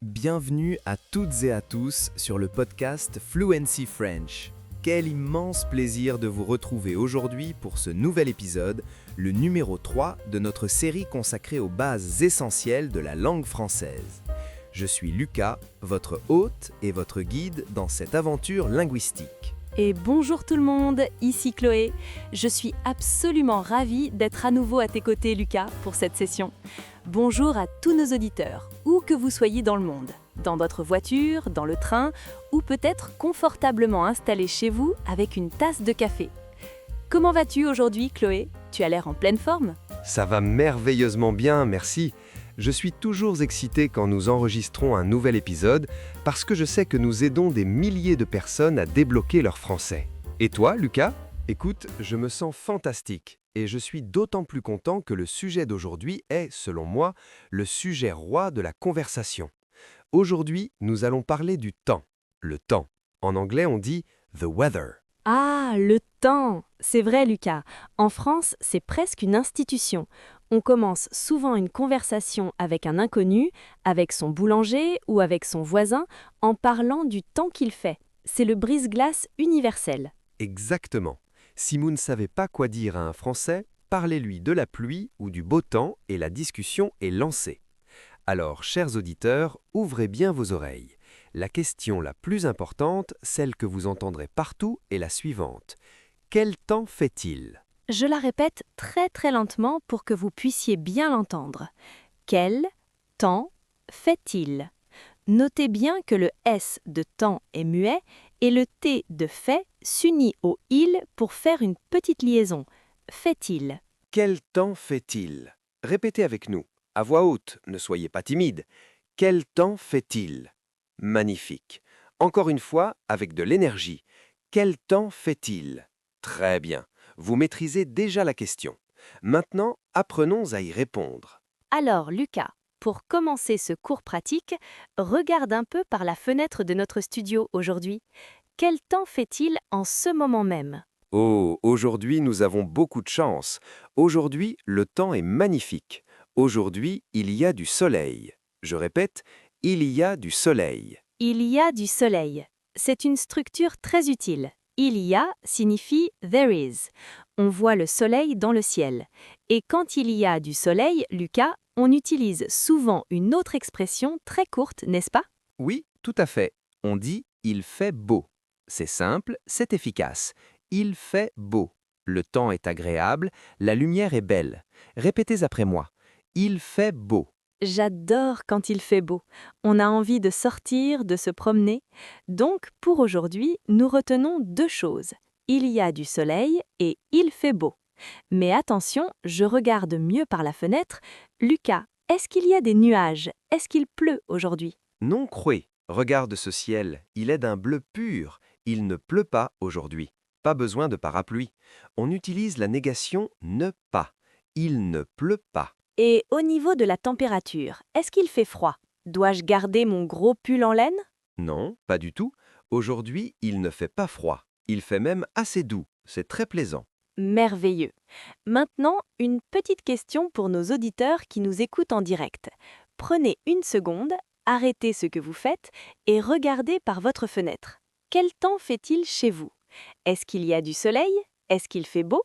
Bienvenue à toutes et à tous sur le podcast Fluency French. Quel immense plaisir de vous retrouver aujourd'hui pour ce nouvel épisode, le numéro 3 de notre série consacrée aux bases essentielles de la langue française. Je suis Lucas, votre hôte et votre guide dans cette aventure linguistique. Et bonjour tout le monde, ici Chloé. Je suis absolument ravie d'être à nouveau à tes côtés, Lucas, pour cette session. Bonjour à tous nos auditeurs, où que vous soyez dans le monde, dans votre voiture, dans le train, ou peut-être confortablement installé chez vous avec une tasse de café. Comment vas-tu aujourd'hui, Chloé? Tu as l'air en pleine forme? Ça va merveilleusement bien, merci. Je suis toujours excité quand nous enregistrons un nouvel épisode parce que je sais que nous aidons des milliers de personnes à débloquer leur français. Et toi, Lucas? Écoute, je me sens fantastique et je suis d'autant plus content que le sujet d'aujourd'hui est, selon moi, le sujet roi de la conversation. Aujourd'hui, nous allons parler du temps. Le temps. En anglais, on dit « the weather ». Ah, le temps! C'est vrai, Lucas. En France, c'est presque une institution. On commence souvent une conversation avec un inconnu, avec son boulanger ou avec son voisin, en parlant du temps qu'il fait. C'est le brise-glace universel. Exactement. Si vous ne savez pas quoi dire à un Français, parlez-lui de la pluie ou du beau temps et la discussion est lancée. Alors, chers auditeurs, ouvrez bien vos oreilles. La question la plus importante, celle que vous entendrez partout, est la suivante. Quel temps fait-il ? Je la répète très lentement pour que vous puissiez bien l'entendre. Quel temps fait-il? Notez bien que le S de temps est muet et le T de fait s'unit au il pour faire une petite liaison. Fait-il? Quel temps fait-il ? Répétez avec nous. À voix haute, ne soyez pas timide. Quel temps fait-il ? Magnifique. Encore une fois, avec de l'énergie. Quel temps fait-il ? Très bien. Vous maîtrisez déjà la question. Maintenant, apprenons à y répondre. Alors, Lucas, pour commencer ce cours pratique, regarde un peu par la fenêtre de notre studio aujourd'hui. Quel temps fait-il en ce moment même? Oh, aujourd'hui, nous avons beaucoup de chance. Aujourd'hui, le temps est magnifique. Aujourd'hui, il y a du soleil. Je répète, il y a du soleil. Il y a du soleil. C'est une structure très utile. Il y a signifie there is. On voit le soleil dans le ciel. Et quand il y a du soleil, Lucas, on utilise souvent une autre expression très courte, n'est-ce pas? Oui, tout à fait. On dit « il fait beau ». C'est simple, c'est efficace. Il fait beau. Le temps est agréable, la lumière est belle. Répétez après moi. Il fait beau. J'adore quand il fait beau. On a envie de sortir, de se promener. Donc, pour aujourd'hui, nous retenons deux choses. Il y a du soleil et il fait beau. Mais attention, je regarde mieux par la fenêtre. Lucas, est-ce qu'il y a des nuages? Est-ce qu'il pleut aujourd'hui? Non, Chloé, regarde ce ciel, il est d'un bleu pur. Il ne pleut pas aujourd'hui. Pas besoin de parapluie. On utilise la négation ne pas. Il ne pleut pas. Et au niveau de la température, est-ce qu'il fait froid? Dois-je garder mon gros pull en laine? Non, pas du tout. Aujourd'hui, il ne fait pas froid. Il fait même assez doux. C'est très plaisant. Merveilleux. Maintenant, une petite question pour nos auditeurs qui nous écoutent en direct. Prenez une seconde, arrêtez ce que vous faites et regardez par votre fenêtre. Quel temps fait-il chez vous? Est-ce qu'il y a du soleil? Est-ce qu'il fait beau?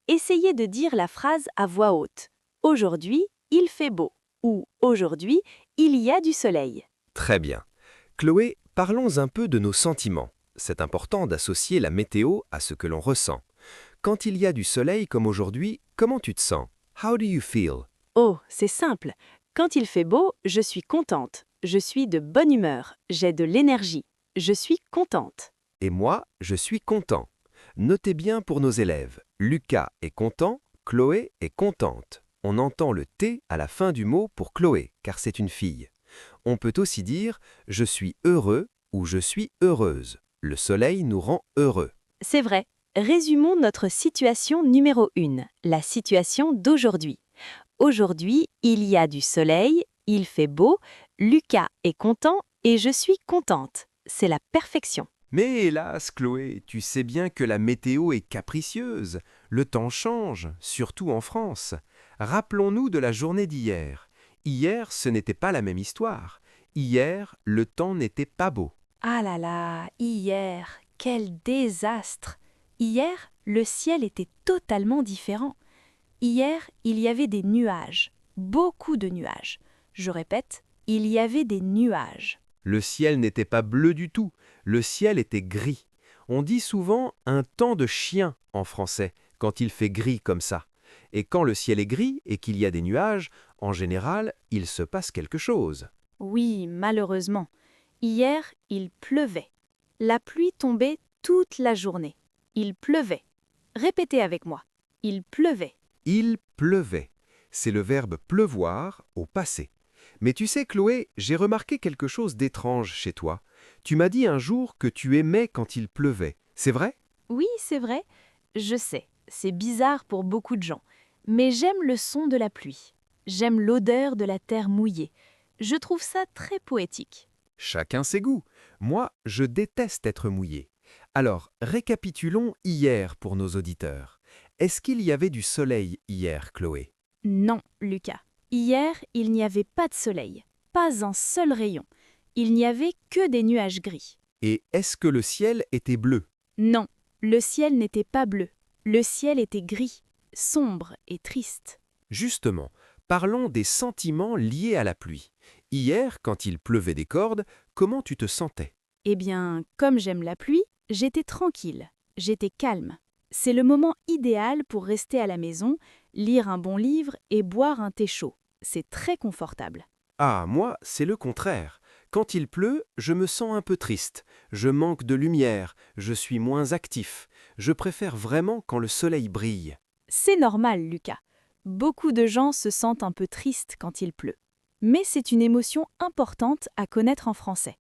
Essayez de dire la phrase à voix haute. Aujourd'hui, il fait beau. Ou aujourd'hui, il y a du soleil. Très bien. Chloé, parlons un peu de nos sentiments. C'est important d'associer la météo à ce que l'on ressent. Quand il y a du soleil comme aujourd'hui, comment tu te sens? How do you feel? Oh, c'est simple. Quand il fait beau, je suis contente. Je suis de bonne humeur. J'ai de l'énergie. Je suis contente. Et moi, je suis content. Notez bien pour nos élèves. Lucas est content, Chloé est contente. On entend le T à la fin du mot pour Chloé, car c'est une fille. On peut aussi dire « je suis heureux » ou « je suis heureuse ». Le soleil nous rend heureux. C'est vrai. Résumons notre situation numéro 1, la situation d'aujourd'hui. Aujourd'hui, il y a du soleil, il fait beau, Lucas est content et je suis contente. C'est la perfection. Mais hélas, Chloé, tu sais bien que la météo est capricieuse. Le temps change, surtout en France. Rappelons-nous de la journée d'hier. Hier, ce n'était pas la même histoire. hier, le temps n'était pas beau. Ah là là, hier, quel désastre! Hier, le ciel était totalement différent. Hier, il y avait des nuages, beaucoup de nuages. Je répète, il y avait des nuages. Le ciel n'était pas bleu du tout, le ciel était gris. On dit souvent un temps de chien en français, quand il fait gris comme ça. Et quand le ciel est gris et qu'il y a des nuages, en général, il se passe quelque chose. Oui, malheureusement. Hier, il pleuvait. La pluie tombait toute la journée. Il pleuvait. Répétez avec moi. Il pleuvait. Il pleuvait. C'est le verbe pleuvoir au passé. Mais tu sais, Chloé, j'ai remarqué quelque chose d'étrange chez toi. Tu m'as dit un jour que tu aimais quand il pleuvait. C'est vrai? Oui, c'est vrai. Je sais, c'est bizarre pour beaucoup de gens. Mais j'aime le son de la pluie. J'aime l'odeur de la terre mouillée. Je trouve ça très poétique. Chacun ses goûts. Moi, je déteste être mouillé. Alors, récapitulons hier pour nos auditeurs. Est-ce qu'il y avait du soleil hier, Chloé? Non, Lucas. Hier, il n'y avait pas de soleil. Pas un seul rayon. Il n'y avait que des nuages gris. Et est-ce que le ciel était bleu? Non, le ciel n'était pas bleu. Le ciel était gris, sombre et triste. Justement, parlons des sentiments liés à la pluie. Hier, quand il pleuvait des cordes, comment tu te sentais? Eh bien, comme j'aime la pluie, j'étais tranquille, j'étais calme. C'est le moment idéal pour rester à la maison, lire un bon livre et boire un thé chaud. C'est très confortable. Ah, moi, c'est le contraire. Quand il pleut, je me sens un peu triste. Je manque de lumière, je suis moins actif. Je préfère vraiment quand le soleil brille. C'est normal, Lucas. Beaucoup de gens se sentent un peu tristes quand il pleut. Mais c'est une émotion importante à connaître en français.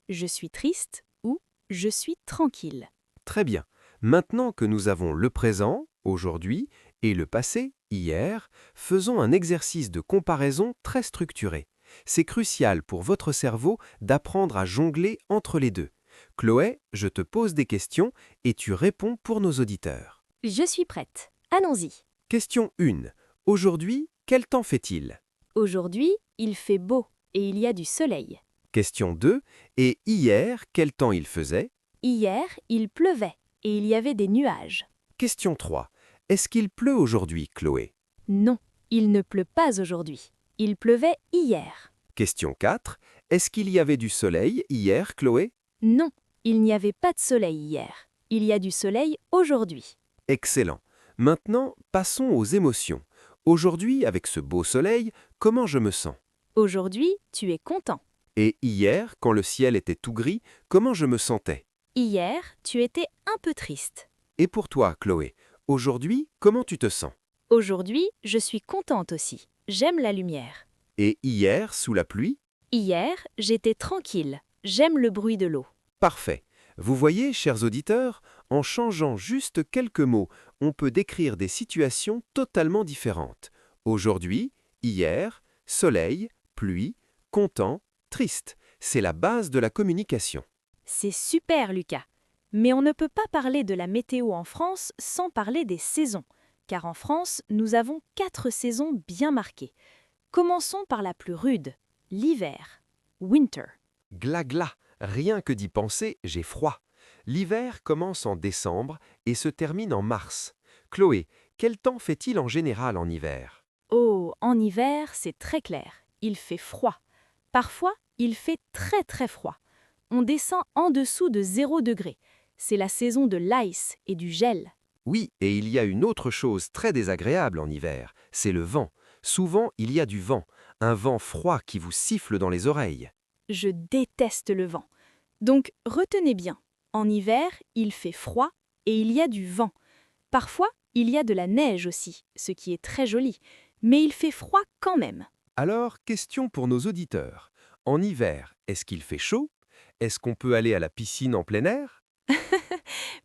Je suis triste ou je suis tranquille. Très bien. Maintenant que nous avons le présent, aujourd'hui, et le passé, hier, faisons un exercice de comparaison très structuré. C'est crucial pour votre cerveau d'apprendre à jongler entre les deux. Chloé, je te pose des questions et tu réponds pour nos auditeurs. Je suis prête. Allons-y. Question 1. Aujourd'hui, quel temps fait-il? Aujourd'hui, il fait beau et il y a du soleil. Question 2. Et hier, quel temps il faisait? Hier, il pleuvait et il y avait des nuages. Question 3. Est-ce qu'il pleut aujourd'hui, Chloé? Non, il ne pleut pas aujourd'hui. Il pleuvait hier. Question 4. Est-ce qu'il y avait du soleil hier, Chloé? Non, il n'y avait pas de soleil hier. Il y a du soleil aujourd'hui. Excellent. Maintenant, passons aux émotions. Aujourd'hui, avec ce beau soleil, comment je me sens? Aujourd'hui, tu es content. Et hier, quand le ciel était tout gris, comment je me sentais? Hier, tu étais un peu triste. Et pour toi, Chloé, aujourd'hui, comment tu te sens? Aujourd'hui, je suis contente aussi. J'aime la lumière. Et hier, sous la pluie? Hier, j'étais tranquille. J'aime le bruit de l'eau. Parfait. Vous voyez, chers auditeurs, en changeant juste quelques mots, on peut décrire des situations totalement différentes. Aujourd'hui, hier, soleil, pluie, content, triste. C'est la base de la communication. C'est super, Lucas. Mais on ne peut pas parler de la météo en France sans parler des saisons. Car en France, nous avons 4 saisons bien marquées. Commençons par la plus rude, l'hiver. Winter. Gla, rien que d'y penser, j'ai froid. L'hiver commence en décembre et se termine en mars. Chloé, quel temps fait-il en général en hiver? Oh, en hiver, c'est très clair. Il fait froid. Parfois, il fait très très froid. On descend en dessous de 0 degré. C'est la saison de l'ice et du gel. Oui, et il y a une autre chose très désagréable en hiver, c'est le vent. Souvent, il y a du vent, un vent froid qui vous siffle dans les oreilles. Je déteste le vent. Donc, retenez bien. En hiver, il fait froid et il y a du vent. Parfois, il y a de la neige aussi, ce qui est très joli. Mais il fait froid quand même. Alors, question pour nos auditeurs. En hiver, est-ce qu'il fait chaud? Est-ce qu'on peut aller à la piscine en plein air?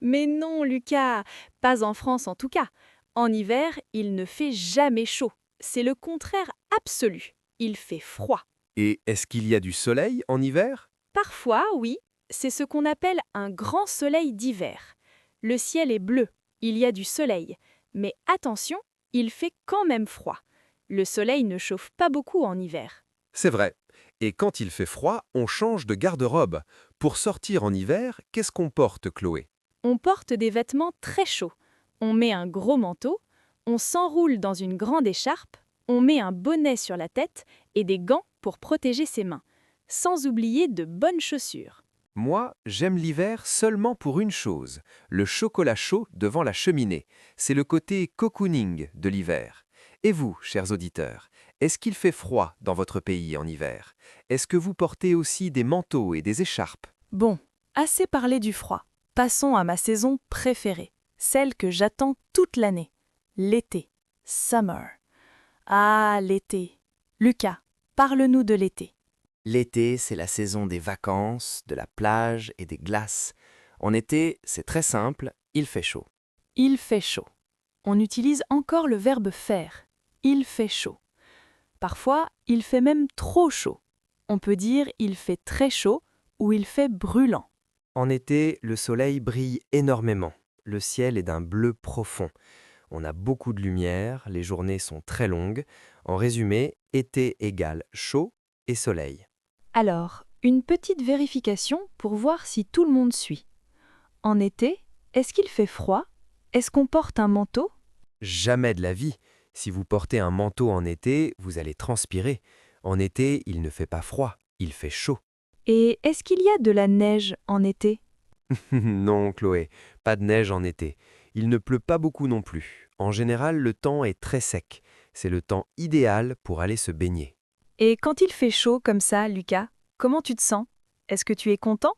Mais non, Lucas, pas en France en tout cas. En hiver, il ne fait jamais chaud. C'est le contraire absolu. Il fait froid. Et est-ce qu'il y a du soleil en hiver? Parfois, oui, c'est ce qu'on appelle un grand soleil d'hiver. Le ciel est bleu, il y a du soleil. Mais attention, il fait quand même froid. Le soleil ne chauffe pas beaucoup en hiver. C'est vrai. Et quand il fait froid, on change de garde-robe. Pour sortir en hiver, qu'est-ce qu'on porte, Chloé? On porte des vêtements très chauds. On met un gros manteau, on s'enroule dans une grande écharpe, on met un bonnet sur la tête et des gants pour protéger ses mains. Sans oublier de bonnes chaussures. Moi, j'aime l'hiver seulement pour une chose, le chocolat chaud devant la cheminée. C'est le côté cocooning de l'hiver. Et vous, chers auditeurs, est-ce qu'il fait froid dans votre pays en hiver? Est-ce que vous portez aussi des manteaux et des écharpes? Bon, assez parlé du froid. Passons à ma saison préférée, celle que j'attends toute l'année. L'été. Summer. Ah, l'été. Lucas, parle-nous de l'été. L'été, c'est la saison des vacances, de la plage et des glaces. En été, c'est très simple, il fait chaud. Il fait chaud. On utilise encore le verbe faire. Il fait chaud. Parfois, il fait même trop chaud. On peut dire il fait très chaud ou il fait brûlant. En été, le soleil brille énormément. Le ciel est d'un bleu profond. On a beaucoup de lumière, les journées sont très longues. En résumé, été égale chaud et soleil. Alors, une petite vérification pour voir si tout le monde suit. En été, est-ce qu'il fait froid? Est-ce qu'on porte un manteau? Jamais de la vie. Si vous portez un manteau en été, vous allez transpirer. En été, il ne fait pas froid, il fait chaud. Et est-ce qu'il y a de la neige en été? Non, Chloé, pas de neige en été. Il ne pleut pas beaucoup non plus. En général, le temps est très sec. C'est le temps idéal pour aller se baigner. Et quand il fait chaud comme ça, Lucas, comment tu te sens? Est-ce que tu es content?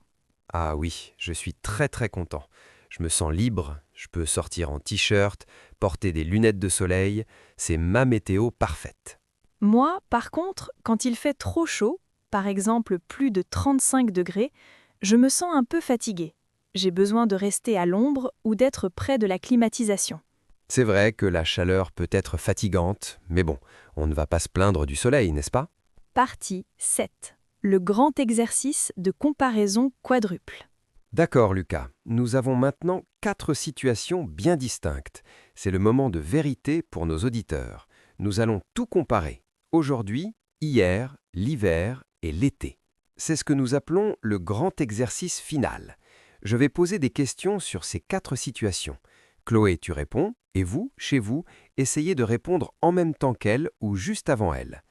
Ah oui, je suis très très content. Je me sens libre, je peux sortir en t-shirt, porter des lunettes de soleil, c'est ma météo parfaite. Moi, par contre, quand il fait trop chaud, par exemple plus de 35 degrés, je me sens un peu fatiguée. J'ai besoin de rester à l'ombre ou d'être près de la climatisation. C'est vrai que la chaleur peut être fatigante, mais bon, on ne va pas se plaindre du soleil, n'est-ce pas? Partie 7. Le grand exercice de comparaison quadruple. D'accord, Lucas. Nous avons maintenant 4 situations bien distinctes. C'est le moment de vérité pour nos auditeurs. Nous allons tout comparer. Aujourd'hui, hier, l'hiver et l'été. C'est ce que nous appelons le grand exercice final. Je vais poser des questions sur ces 4 situations. Chloé, tu réponds, et vous, chez vous, essayez de répondre en même temps qu'elle ou juste avant elle.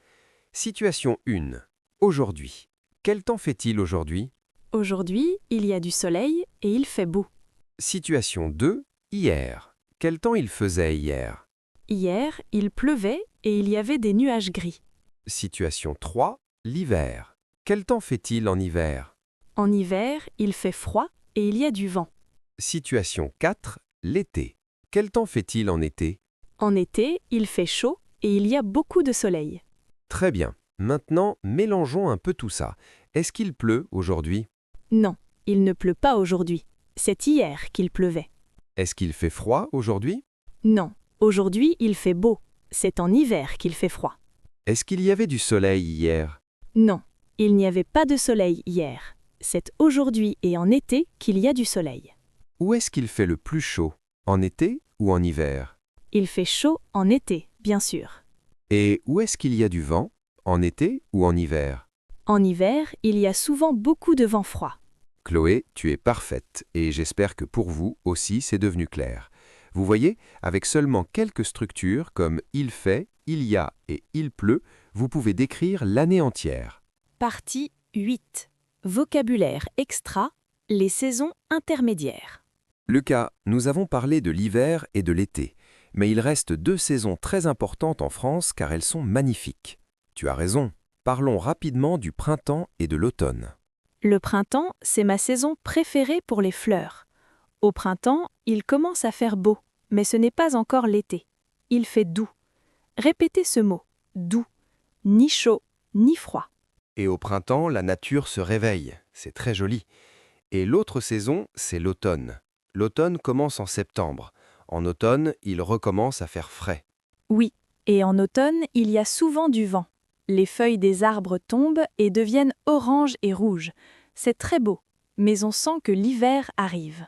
Situation 1. Aujourd'hui. Quel temps fait-il aujourd'hui? Aujourd'hui, il y a du soleil et il fait beau. Situation 2. Hier. Quel temps il faisait hier? Hier, il pleuvait et il y avait des nuages gris. Situation 3. L'hiver. Quel temps fait-il en hiver? En hiver, il fait froid et il y a du vent. Situation 4. L'été. Quel temps fait-il en été? En été, il fait chaud et il y a beaucoup de soleil. Très bien. Maintenant, mélangeons un peu tout ça. Est-ce qu'il pleut aujourd'hui? Non, il ne pleut pas aujourd'hui. C'est hier qu'il pleuvait. Est-ce qu'il fait froid aujourd'hui? Non, aujourd'hui, il fait beau. C'est en hiver qu'il fait froid. Est-ce qu'il y avait du soleil hier? Non, il n'y avait pas de soleil hier. C'est aujourd'hui et en été qu'il y a du soleil. Où est-ce qu'il fait le plus chaud? En été ou en hiver? Il fait chaud en été, bien sûr. Et où est-ce qu'il y a du vent? En été ou en hiver? En hiver, il y a souvent beaucoup de vent froid. Chloé, tu es parfaite et j'espère que pour vous aussi c'est devenu clair. Vous voyez, avec seulement quelques structures comme il fait, il y a et il pleut, vous pouvez décrire l'année entière. Partie 8. Vocabulaire extra, les saisons intermédiaires. Lucas, nous avons parlé de l'hiver et de l'été, mais il reste 2 saisons très importantes en France car elles sont magnifiques. Tu as raison, parlons rapidement du printemps et de l'automne. Le printemps, c'est ma saison préférée pour les fleurs. Au printemps, il commence à faire beau, mais ce n'est pas encore l'été. Il fait doux. Répétez ce mot, doux. Ni chaud, ni froid. Et au printemps, la nature se réveille, c'est très joli. Et l'autre saison, c'est l'automne. L'automne commence en septembre. En automne, il recommence à faire frais. Oui, et en automne, il y a souvent du vent. Les feuilles des arbres tombent et deviennent oranges et rouges. C'est très beau, mais on sent que l'hiver arrive.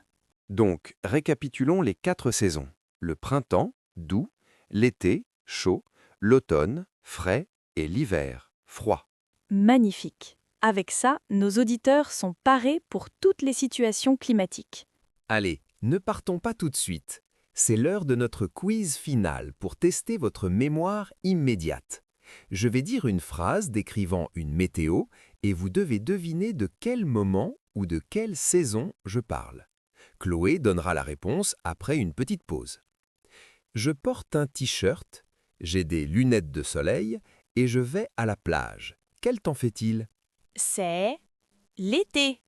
Donc, récapitulons les 4 saisons. Le printemps, doux, l'été, chaud, l'automne, frais et l'hiver, froid. Magnifique. Avec ça, nos auditeurs sont parés pour toutes les situations climatiques. Allez, ne partons pas tout de suite. C'est l'heure de notre quiz final pour tester votre mémoire immédiate. Je vais dire une phrase décrivant une météo et vous devez deviner de quel moment ou de quelle saison je parle. Chloé donnera la réponse après une petite pause. Je porte un t-shirt, j'ai des lunettes de soleil et je vais à la plage. Quel temps fait-il ? C'est l'été.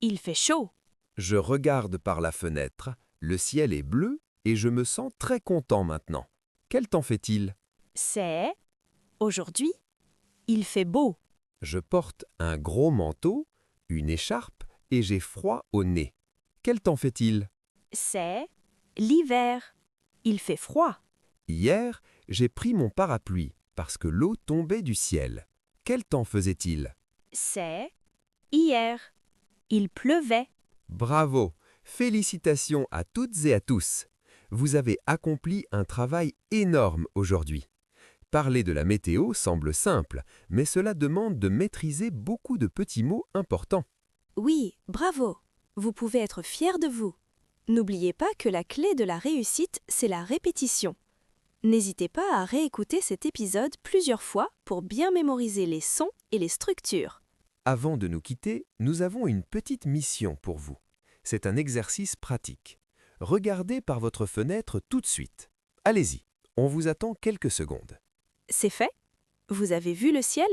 Il fait chaud. Je regarde par la fenêtre, le ciel est bleu et je me sens très content maintenant. Quel temps fait-il ? C'est aujourd'hui. Il fait beau. Je porte un gros manteau, une écharpe et j'ai froid au nez. Quel temps fait-il ? C'est l'hiver. Il fait froid. Hier, j'ai pris mon parapluie parce que l'eau tombait du ciel. Quel temps faisait-il ? C'est hier. Il pleuvait. Bravo! Félicitations à toutes et à tous! Vous avez accompli un travail énorme aujourd'hui. Parler de la météo semble simple, mais cela demande de maîtriser beaucoup de petits mots importants. Oui, bravo. Vous pouvez être fiers de vous. N'oubliez pas que la clé de la réussite, c'est la répétition. N'hésitez pas à réécouter cet épisode plusieurs fois pour bien mémoriser les sons et les structures. Avant de nous quitter, nous avons une petite mission pour vous. C'est un exercice pratique. Regardez par votre fenêtre tout de suite. Allez-y, on vous attend quelques secondes. C'est fait ? Vous avez vu le ciel ?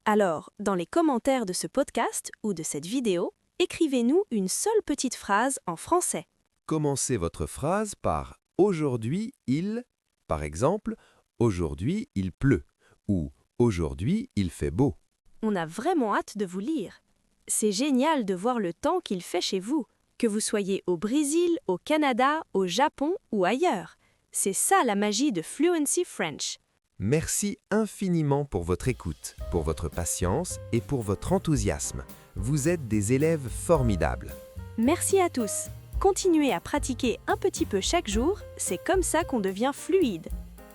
Alors, dans les commentaires de ce podcast ou de cette vidéo, écrivez-nous une seule petite phrase en français. Commencez votre phrase par « Aujourd'hui, il… » Par exemple, « Aujourd'hui, il pleut » ou « Aujourd'hui, il fait beau ». On a vraiment hâte de vous lire. C'est génial de voir le temps qu'il fait chez vous, que vous soyez au Brésil, au Canada, au Japon ou ailleurs. C'est ça la magie de Fluency French. Merci infiniment pour votre écoute, pour votre patience et pour votre enthousiasme. Vous êtes des élèves formidables. Merci à tous. Continuez à pratiquer un petit peu chaque jour, c'est comme ça qu'on devient fluide.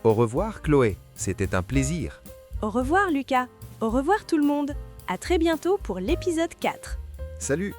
Au revoir Chloé, c'était un plaisir. Au revoir Lucas. Au revoir tout le monde. À très bientôt pour l'épisode 4. Salut!